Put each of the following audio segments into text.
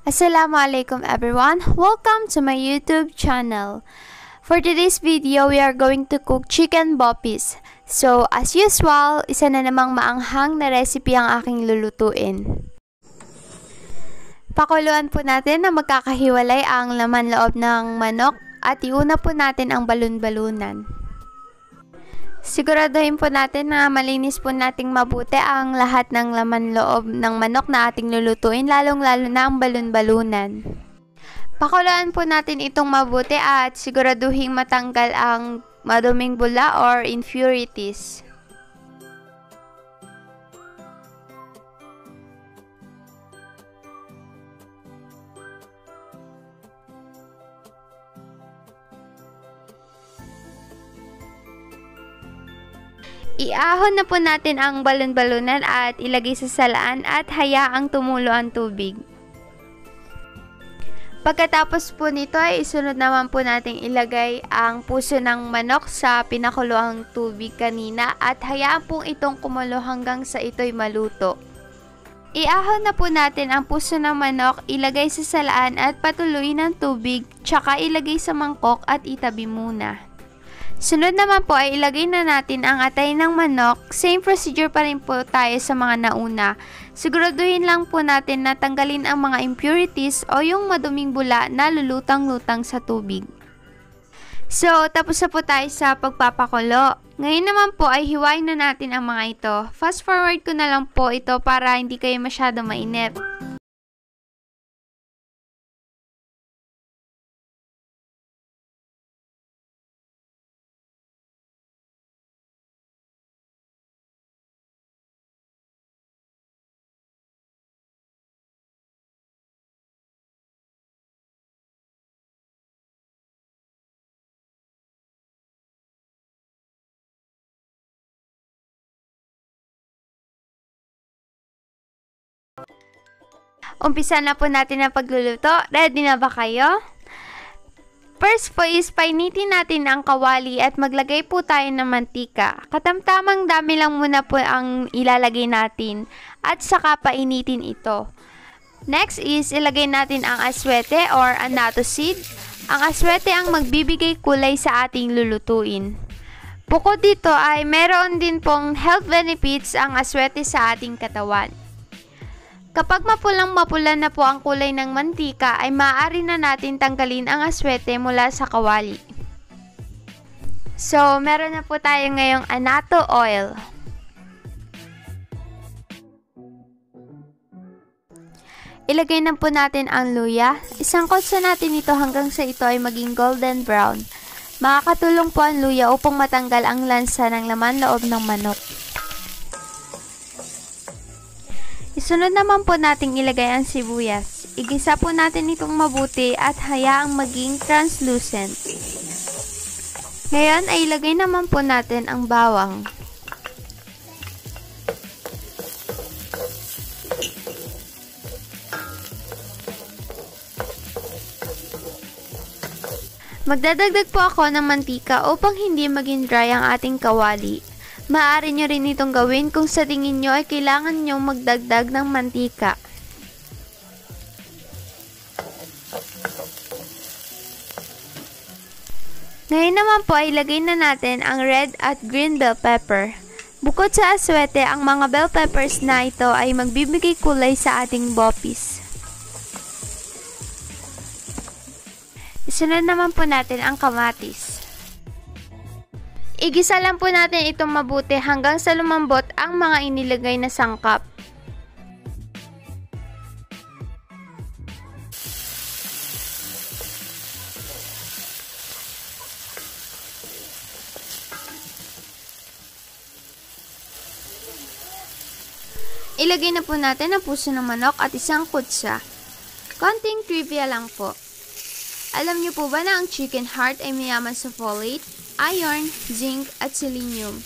Assalamualaikum everyone, welcome to my YouTube channel. For today's video, we are going to cook chicken boppies. So as usual, isa na namang maanghang na recipe ang aking lulutuin. Pakuluan po natin na magkakahiwalay ang laman loob ng manok at iuna po natin ang balun-balunan. Siguraduhin po natin na malinis po nating mabuti ang lahat ng laman loob ng manok na ating lulutuin, lalong-lalo na ang balun-balunan. Pakuluan po natin itong mabuti at siguraduhin matanggal ang maduming bula or impurities. Iahon na po natin ang balon-balunan at ilagay sa salaan at hayaang tumulo ang tubig. Pagkatapos po nito ay isunod naman po natin ilagay ang puso ng manok sa pinakuluang tubig kanina at hayaan pong itong kumulo hanggang sa ito'y maluto. Iahon na po natin ang puso ng manok, ilagay sa salaan at patuloy ng tubig, tsaka ilagay sa mangkok at itabi muna. Sunod naman po ay ilagay na natin ang atay ng manok. Same procedure pa rin po tayo sa mga nauna. Siguraduhin lang po natin na tanggalin ang mga impurities o yung maduming bula na lulutang-lutang sa tubig. So, tapos na po tayo sa pagpapakulo. Ngayon naman po ay hiwain na natin ang mga ito. Fast forward ko na lang po ito para hindi kayo masyado mainip. Umpisa na po natin ang pagluluto. Ready na ba kayo? First po is painitin natin ang kawali at maglagay po tayo ng mantika. Katamtamang dami lang muna po ang ilalagay natin at saka painitin ito. Next is ilagay natin ang aswete or annatto seed. Ang aswete ang magbibigay kulay sa ating lulutuin. Bukod dito ay meron din pong health benefits ang aswete sa ating katawan. Kapag mapulang-mapula na po ang kulay ng mantika, ay maaari na natin tanggalin ang aswete mula sa kawali. So, meron na po tayo ngayong annatto oil. Ilagay na po natin ang luya. Isangkot sa natin ito hanggang sa ito ay maging golden brown. Makakatulong po ang luya upang matanggal ang lansa ng laman loob ng manok. Isunod naman po nating ilagay ang sibuyas. Igisa po natin itong mabuti at hayaang maging translucent. Ngayon ay ilagay naman po natin ang bawang. Magdadagdag po ako ng mantika upang hindi maging dry ang ating kawali. Maaari nyo rin itong gawin kung sa tingin nyo ay kailangan nyo magdagdag ng mantika. Ngayon naman po ay ilagay na natin ang red at green bell pepper. Bukod sa aswete, ang mga bell peppers na ito ay magbibigay kulay sa ating boppies. Isunod naman po natin ang kamatis. Igisa lang po natin itong mabuti hanggang sa lumambot ang mga inilagay na sangkap. Ilagay na po natin ang puso ng manok at isang kutsa. Konting trivia lang po. Alam niyo po ba na ang chicken heart ay mayaman sa folate, iron, zinc, at selenium?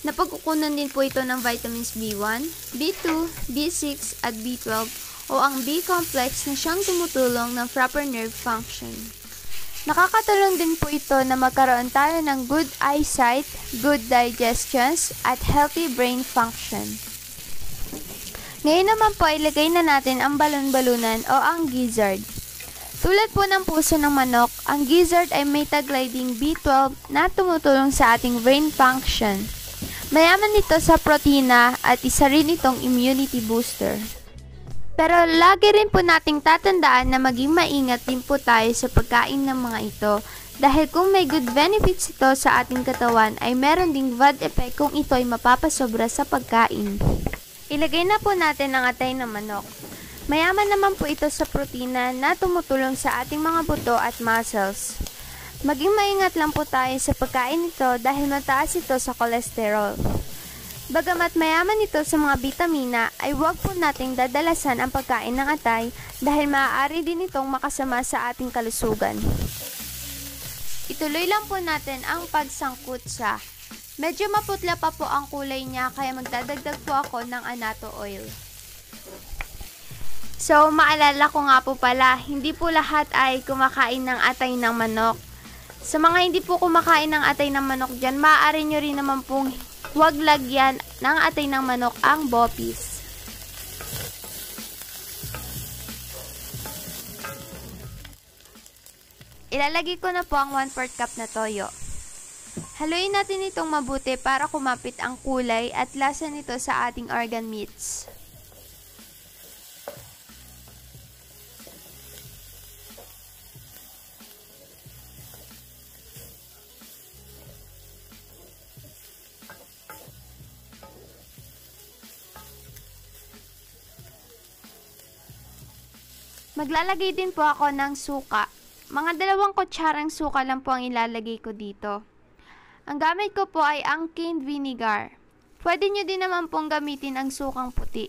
Napagkukunan din po ito ng vitamins B1, B2, B6, at B12 o ang B-complex na siyang tumutulong ng proper nerve function. Nakakatulong din po ito na magkaroon tayo ng good eyesight, good digestions, at healthy brain function. Ngayon naman po, ilagay na natin ang balon-balunan o ang gizzard. Tulad po ng puso ng manok, ang gizzard ay may taglay ding B12 na tumutulong sa ating brain function. Mayaman ito sa protina at isa rin itong immunity booster. Pero lagi rin po nating tatandaan na maging maingat din po tayo sa pagkain ng mga ito dahil kung may good benefits ito sa ating katawan ay meron ding bad effect kung ito ay mapapasobra sa pagkain. Ilagay na po natin ang atay ng manok. Mayaman naman po ito sa protina na tumutulong sa ating mga buto at muscles. Maging maingat lang po tayo sa pagkain nito dahil mataas ito sa cholesterol. Bagamat mayaman ito sa mga bitamina, ay huwag po nating dadalasan ang pagkain ng atay dahil maaari din itong makasama sa ating kalusugan. Ituloy lang po natin ang pagsangkut sa. Medyo maputla pa po ang kulay niya kaya magdadagdag po ako ng annatto oil. So, maalala ko nga po pala, hindi po lahat ay kumakain ng atay ng manok. Sa mga hindi po kumakain ng atay ng manok dyan, maaari nyo rin naman pong huwag lagyan ng atay ng manok ang bopis. Ilalagay ko na po ang 1/4 cup na toyo. Haluin natin itong mabuti para kumapit ang kulay at lasa nito sa ating organ meats. Maglalagay din po ako ng suka. Mga 2 kutsarang suka lang po ang ilalagay ko dito. Ang gamit ko po ay ang canned vinegar. Pwede nyo din naman pong gamitin ang sukang puti.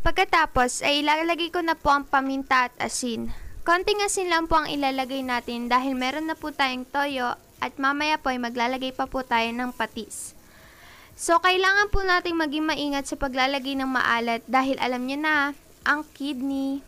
Pagkatapos ay ilalagay ko na po ang paminta at asin. Konting asin lang po ang ilalagay natin dahil meron na po tayong toyo at mamaya po ay maglalagay pa po tayo ng patis. So, kailangan po nating maging maingat sa paglalagay ng maalat dahil alam nyo na, ang kidney.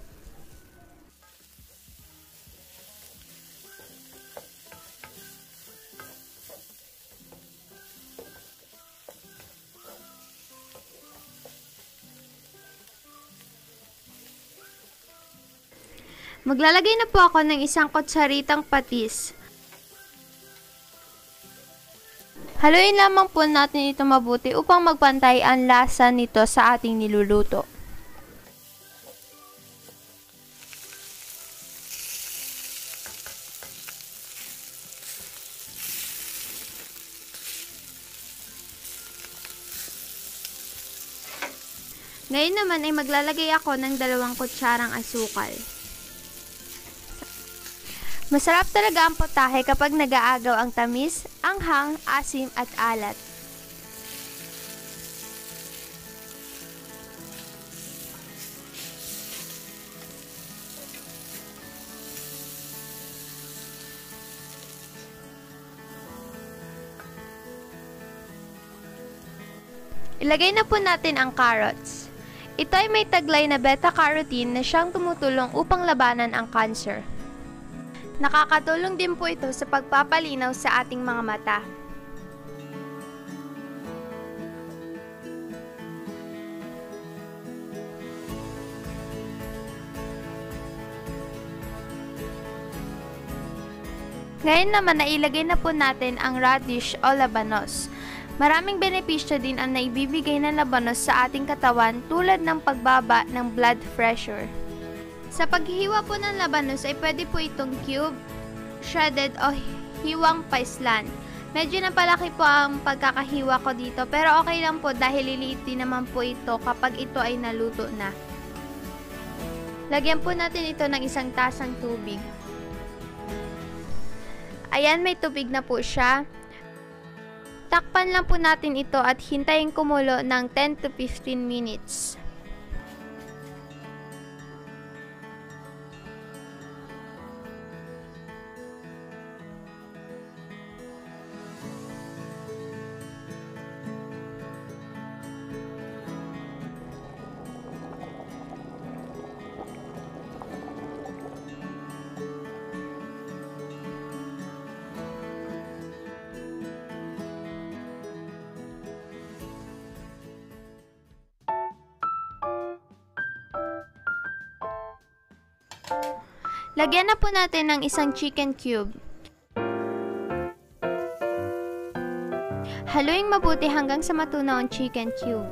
Maglalagay na po ako ng 1 kutsaritang patis. Haluin lamang po natin ito mabuti upang magpantay ang lasa nito sa ating niluluto. Ngayon naman ay maglalagay ako ng 2 kutsarang asukal. Masarap talaga ang potahe kapag nag-aagaw ang tamis, anghang, asim at alat. Ilagay na po natin ang carrots. Ito ay may taglay na beta-carotene na siyang tumutulong upang labanan ang cancer. Nakakatulong din po ito sa pagpapalinaw sa ating mga mata. Ngayon naman nailagay na po natin ang radish o labanos. Maraming benepisyo din ang naibibigay ng labanos sa ating katawan tulad ng pagbaba ng blood pressure. Sa paghihiwa po ng labanos ay pwede po itong cube, shredded o hiwang paislan. Medyo napalaki po ang pagkakahiwa ko dito pero okay lang po dahil liliit din naman po ito kapag ito ay naluto na. Lagyan po natin ito ng 1 tasang tubig. Ayan, may tubig na po siya. Takpan lang po natin ito at hintayin kumulo ng 10 to 15 minutes. Lagyan na po natin ng isang chicken cube. Haluin mabuti hanggang sa matunaw ang chicken cube.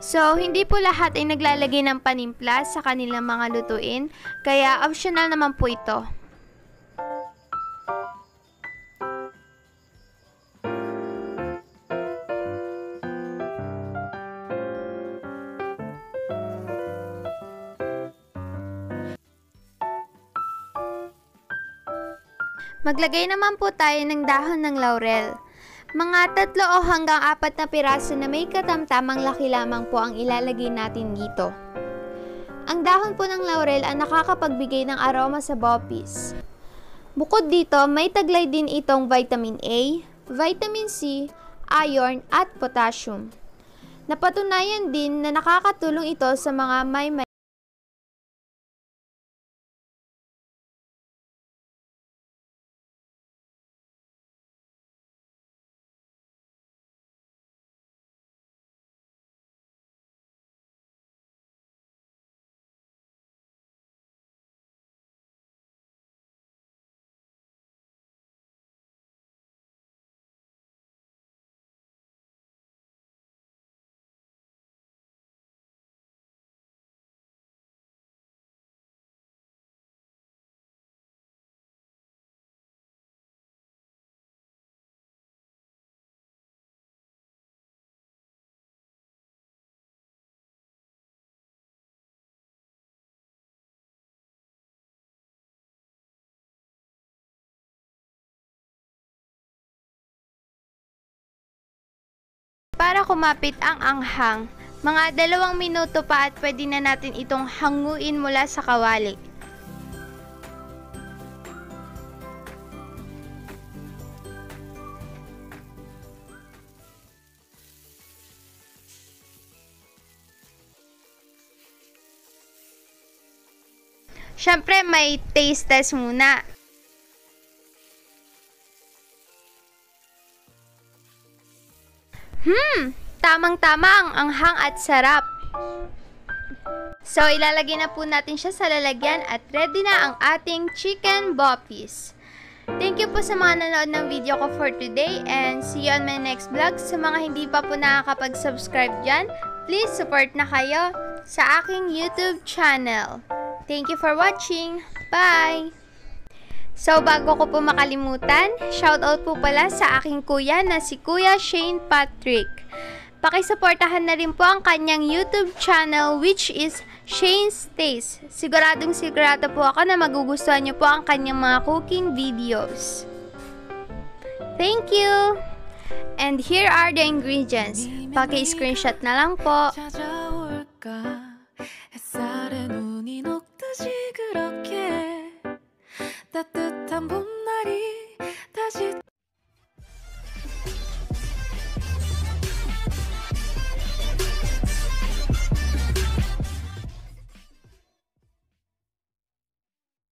So, hindi po lahat ay naglalagay ng panimpla sa kanilang mga lutuin, kaya optional naman po ito. Maglagay naman po tayo ng dahon ng laurel. Mga 3 o hanggang 4 na piraso na may katamtamang laki lamang po ang ilalagay natin dito. Ang dahon po ng laurel ang nakakapagbigay ng aroma sa bopis. Bukod dito, may taglay din itong vitamin A, vitamin C, iron at potassium. Napatunayan din na nakakatulong ito sa mga may para kumapit ang anghang. Mga 2 minuto pa at pwede na natin itong hanguin mula sa kawali. Syempre, may taste test muna. Tamang-tama ang anghang at sarap. So, ilalagay na po natin siya sa lalagyan at ready na ang ating chicken bopis. Thank you po sa mga nanood ng video ko for today and see you on my next vlog. Sa mga hindi pa po nakakapag-subscribe dyan, please support na kayo sa aking YouTube channel. Thank you for watching. Bye! So, bago ko po makalimutan, shoutout po pala sa aking kuya na si Kuya Shane Patrick. Pakisuportahan na rin po ang kanyang YouTube channel which is Shane's Taste. Sigurado po ako na magugustuhan niyo po ang kanyang mga cooking videos. Thank you! And here are the ingredients. Paki-screenshot na lang po. 따뜻한 봄날이 다시